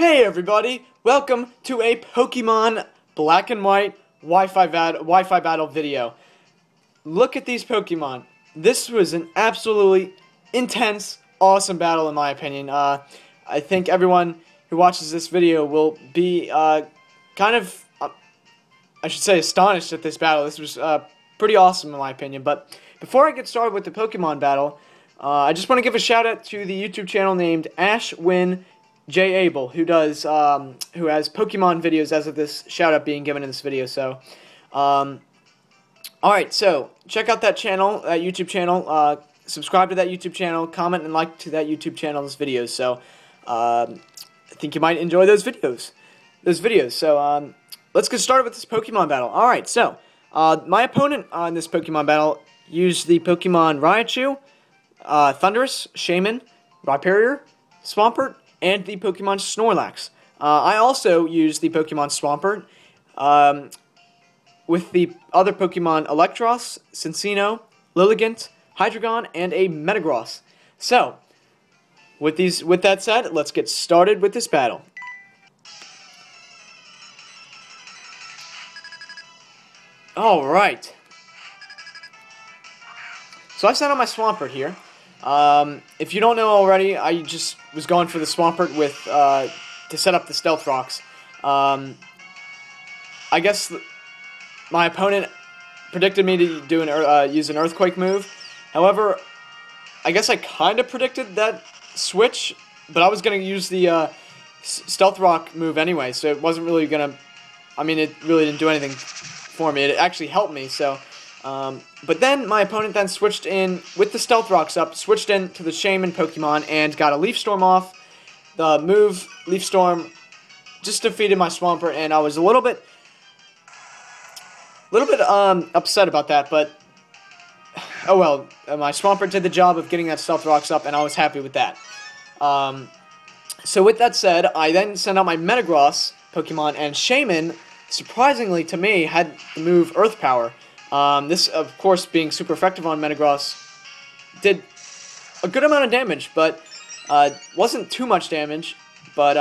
Hey everybody, welcome to a Pokemon Black and White Wi-Fi battle video. Look at these Pokemon. This was an absolutely intense, awesome battle in my opinion. I think everyone who watches this video will be kind of, I should say, astonished at this battle. This was pretty awesome in my opinion. But before I get started with the Pokemon battle, I just want to give a shout out to the YouTube channel named Ashwinjayable, who has Pokemon videos as of this shout out being given in this video. So, alright, so check out that channel, that YouTube channel, subscribe to that YouTube channel, comment and like to that YouTube channel's videos. So, I think you might enjoy those videos. So, let's get started with this Pokemon battle. Alright, so, my opponent on this Pokemon battle used the Pokemon Raichu, Thundurus, Shaman, Rhyperior, Swampert, and the Pokemon Snorlax. I also used the Pokemon Swampert with the other Pokemon Electros, Cinccino, Lilligant, Hydreigon, and a Metagross. So, with that said, let's get started with this battle. Alright. So I sent out my Swampert here. If you don't know already, I just was going for the Swampert with, to set up the Stealth Rocks. I guess my opponent predicted me to do use an Earthquake move. However, I guess I kind of predicted that switch, but I was going to use the Stealth Rock move anyway, so it wasn't really going to, I mean, it really didn't do anything for me. It actually helped me, so... but then my opponent then switched in with the Stealth Rocks up, switched in to the Shaman Pokemon and got a Leaf Storm off. The move, Leaf Storm, just defeated my Swampert, and I was a little bit upset about that, but oh well, my Swampert did the job of getting that Stealth Rocks up, and I was happy with that. So with that said, I then sent out my Metagross Pokemon, and Shaman, surprisingly to me, had the move Earth Power. This, of course, being super effective on Metagross, did a good amount of damage, but wasn't too much damage. But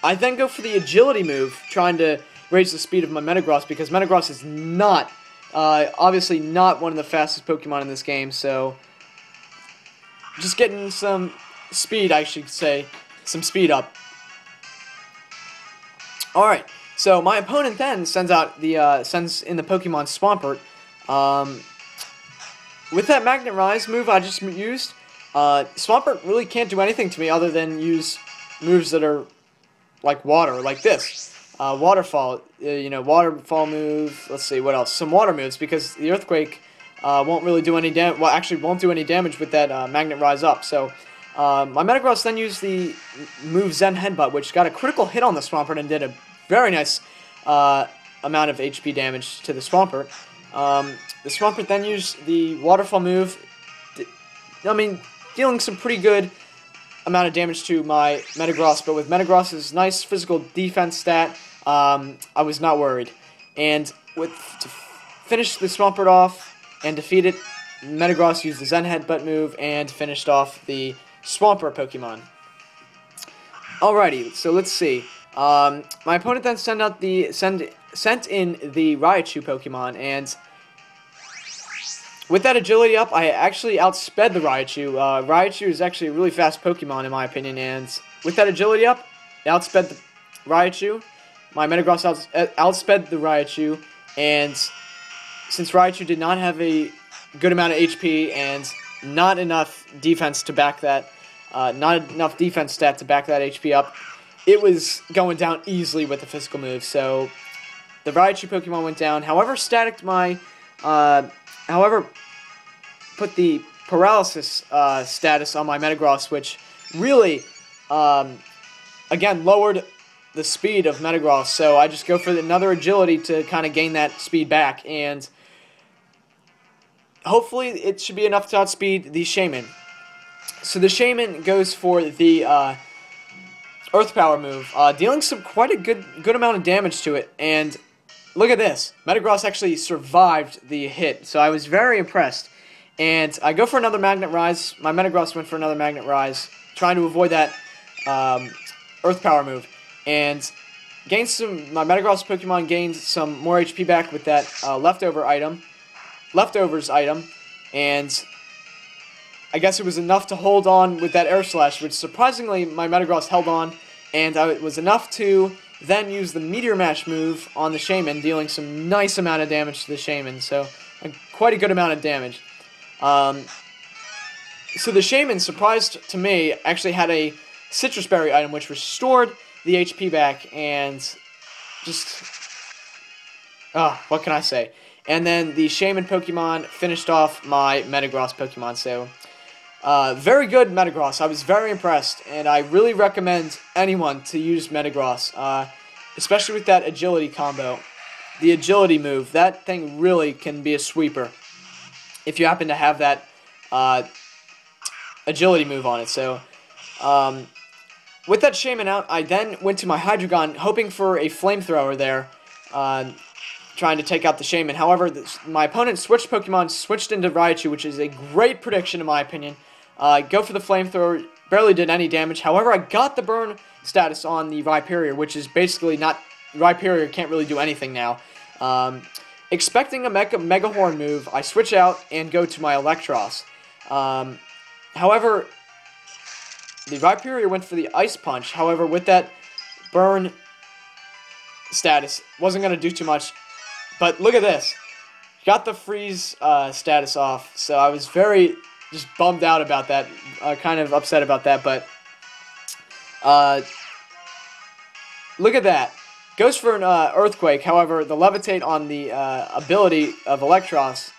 I then go for the Agility move, trying to raise the speed of my Metagross, because Metagross is not, obviously not one of the fastest Pokemon in this game, so just getting some speed, I should say, some speed up. Alright. So my opponent then sends in the Pokemon Swampert. With that Magnet Rise move I just used, Swampert really can't do anything to me other than use moves that are like water, like this. Waterfall, waterfall move. Let's see, what else? Some water moves, because the Earthquake won't really do any damage. Well, actually won't do any damage with that Magnet Rise up. So my Metagross then used the move Zen Headbutt, which got a critical hit on the Swampert and did a very nice amount of HP damage to the Swampert. The Swampert then used the Waterfall move, dealing some pretty good amount of damage to my Metagross, but with Metagross's nice physical defense stat, I was not worried. And to finish the Swampert off and defeat it, Metagross used the Zen Headbutt move and finished off the Swampert Pokemon. Alrighty, so let's see. My opponent then sent in the Raichu Pokemon, and with that agility up, I actually outsped the Raichu. Raichu is actually a really fast Pokemon in my opinion, and with that agility up, I outsped the Raichu. My Metagross outsped the Raichu, and since Raichu did not have a good amount of HP and not enough defense to back that, not enough defense stat to back that HP up, it was going down easily with the physical move, so the Raichu Pokemon went down. However, put the paralysis status on my Metagross, which really, again, lowered the speed of Metagross. So I just go for another agility to kind of gain that speed back, and hopefully it should be enough to outspeed the Shaman. So the Shaman goes for the Earth Power move, dealing quite a good amount of damage to it, and look at this. Metagross actually survived the hit, so I was very impressed. And I go for another Magnet Rise. My Metagross went for another Magnet Rise, trying to avoid that Earth Power move, and gained some. My Metagross Pokemon gained some more HP back with that leftovers item, and I guess it was enough to hold on with that Air Slash, which surprisingly my Metagross held on, and it was enough to then use the Meteor Mash move on the Shaman, dealing some nice amount of damage to the Shaman, so quite a good amount of damage. So the Shaman, surprised to me, actually had a Citrus Berry item, which restored the HP back, and just, what can I say? And then the Shaman Pokemon finished off my Metagross Pokemon, so very good Metagross. I was very impressed, and I really recommend anyone to use Metagross, especially with that agility combo. The agility move, that thing really can be a sweeper if you happen to have that agility move on it. So with that Shaman out, I then went to my Hydreigon, hoping for a Flamethrower there, trying to take out the Shaman. However, my opponent switched Pokemon, switched into Raichu, which is a great prediction in my opinion. Go for the Flamethrower, barely did any damage. However, I got the burn status on the Rhyperior, which is basically not... Rhyperior can't really do anything now. Expecting a Mega Horn move, I switch out and go to my Electros. However, the Rhyperior went for the Ice Punch. However, with that burn status, wasn't going to do too much. But look at this. Got the freeze status off, so I was very just bummed out about that. Kind of upset about that, but look at that. Goes for an Earthquake. However, the Levitate on the ability of Electros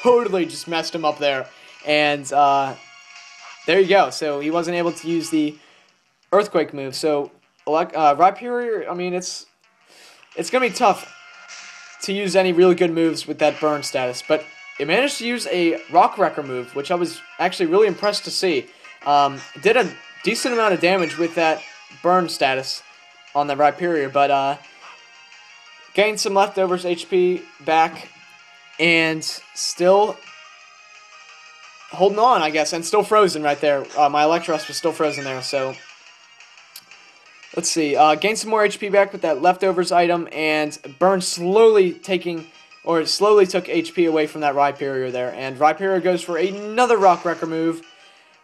totally just messed him up there. And there you go. So he wasn't able to use the Earthquake move. So Rhyperior, I mean, it's going to be tough to use any really good moves with that burn status. But it managed to use a Rock Wrecker move, which I was actually really impressed to see. Did a decent amount of damage with that burn status on the Rhyperior, but gained some leftovers HP back, and still holding on, I guess, and still frozen right there. My Electros was still frozen there, so let's see. Gained some more HP back with that leftovers item, and burn slowly took HP away from that Rhyperior there, and Rhyperior goes for another Rock Wrecker move,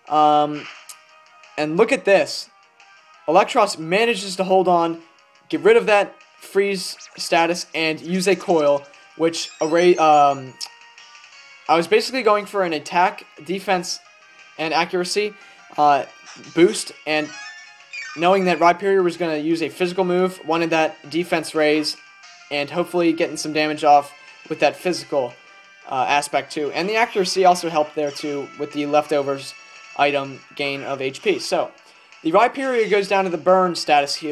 and look at this. Electros manages to hold on, get rid of that freeze status, and use a coil, which I was basically going for an attack, defense, and accuracy boost, and knowing that Rhyperior was going to use a physical move, wanted that defense raise, and hopefully getting some damage off with that physical aspect too. And the accuracy also helped there too with the leftovers item gain of HP. So the Rhyperior goes down to the burn status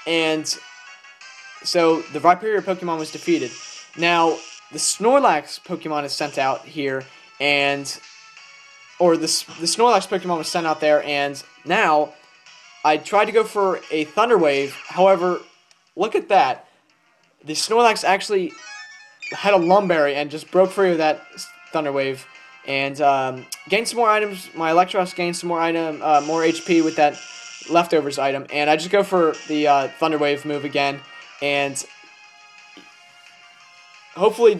and so the Rhyperior Pokemon was defeated. Now, the Snorlax Pokemon is sent out here, the Snorlax Pokemon was sent out there, and now I tried to go for a Thunder Wave. However, look at that. The Snorlax actually had a Lumberry and just broke free of that Thunder Wave. And gained some more items. My Electros gained some more more HP with that leftovers item. And I just go for the Thunder Wave move again. And hopefully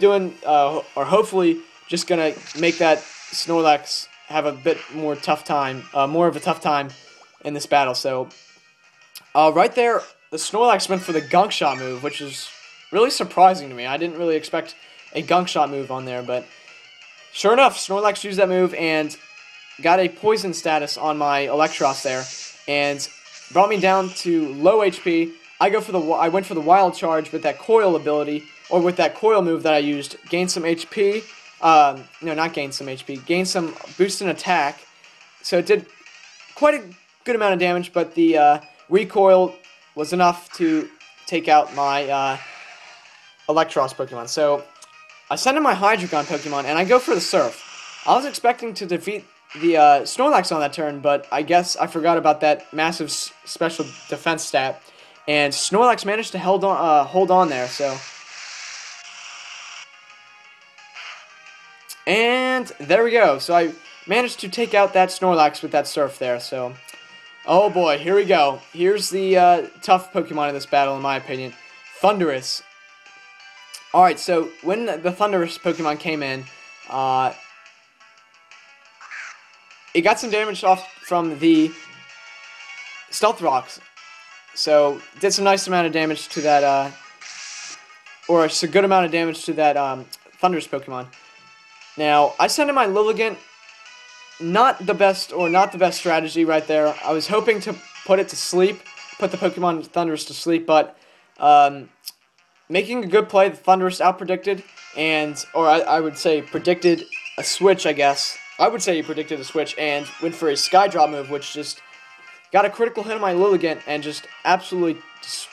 just gonna make that Snorlax have a bit more tough time, more of a tough time in this battle. So right there, the Snorlax went for the Gunk Shot move, which is really surprising to me. I didn't really expect a Gunk Shot move on there, but sure enough, Snorlax used that move and got a poison status on my Electros there, and brought me down to low HP. I went for the Wild Charge with that Coil ability, or with that Coil move that I used. Gained some HP. No, not gained some HP. Gained some boost in attack. So it did quite a good amount of damage, but the Recoil was enough to take out my Electros Pokemon. So I send in my Hydreigon Pokemon, and I go for the Surf. I was expecting to defeat the Snorlax on that turn, but I guess I forgot about that massive special defense stat, and Snorlax managed to hold on there, so. And there we go. So I managed to take out that Snorlax with that Surf there, so Oh boy, here we go. Here's the tough Pokemon in this battle, in my opinion. Thundurus. Alright, so when the Thundurus Pokemon came in, it got some damage off from the Stealth Rocks. So, did some nice amount of damage to that, or a good amount of damage to that Thundurus Pokemon. Now, I sent in my Lilligant. Not the best strategy right there. I was hoping to put it to sleep, put the Pokemon Thundurus to sleep, but making a good play, the Thundurus outpredicted, I would say predicted a switch, I guess. I would say he predicted a switch and went for a Sky Drop move, which just got a critical hit on my Lilligant and just absolutely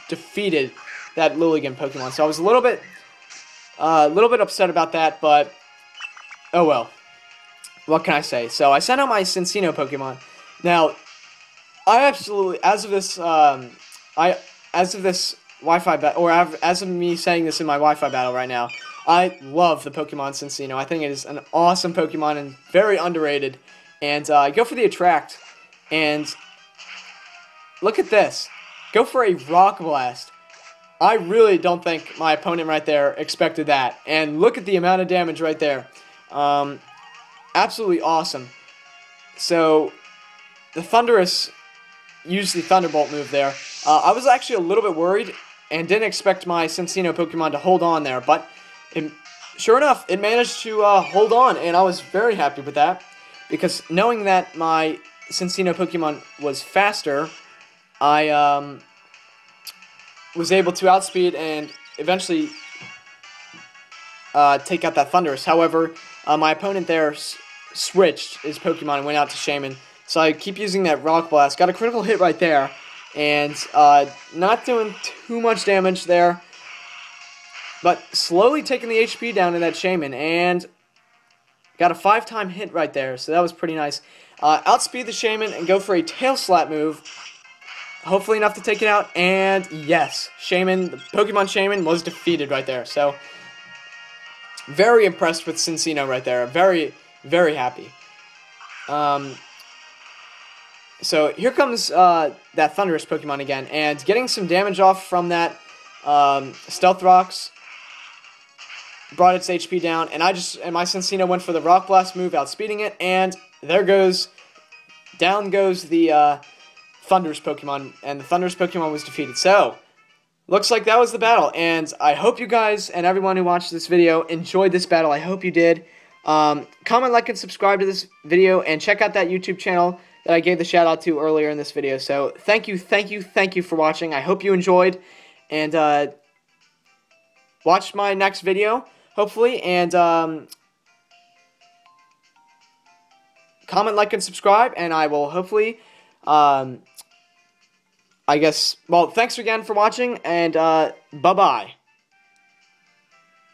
defeated that Lilligant Pokemon. So I was a little bit upset about that, but oh well. What can I say? So I sent out my Cinccino Pokemon. Now, I absolutely, as of this Wi-Fi battle, or as of me saying this in my Wi-Fi battle right now, I love the Pokemon Cinccino. I think it is an awesome Pokemon and very underrated. And I go for the Attract, and look at this. Go for a Rock Blast. I really don't think my opponent right there expected that. And look at the amount of damage right there. Absolutely awesome. So, the Thundurus used the Thunderbolt move there. I was actually a little bit worried and didn't expect my Cinccino Pokemon to hold on there, but sure enough, it managed to hold on, and I was very happy with that, because knowing that my Cinccino Pokemon was faster, I was able to outspeed and eventually take out that Thundurus. However, my opponent there switched his Pokemon and went out to Shaman. So I keep using that Rock Blast. Got a critical hit right there. And not doing too much damage there. But slowly taking the HP down to that Shaman. And got a 5-time hit right there. So that was pretty nice. Outspeed the Shaman and go for a Tail Slap move. Hopefully enough to take it out. And yes, Shaman, the Pokemon Shaman was defeated right there. So very impressed with Cinccino right there. Very, very happy. So here comes that Thundurus Pokemon again, and getting some damage off from that Stealth Rocks brought its HP down, and my Cinccino went for the Rock Blast move, outspeeding it, and down goes the Thundurus Pokemon, and the Thundurus Pokemon was defeated. So looks like that was the battle, and I hope you guys and everyone who watched this video enjoyed this battle. I hope you did. Comment, like, and subscribe to this video, and check out that YouTube channel that I gave the shout out to earlier in this video. So thank you for watching. I hope you enjoyed, and watch my next video, hopefully, and comment, like, and subscribe, and I will hopefully, I guess, well, thanks again for watching, and bye-bye.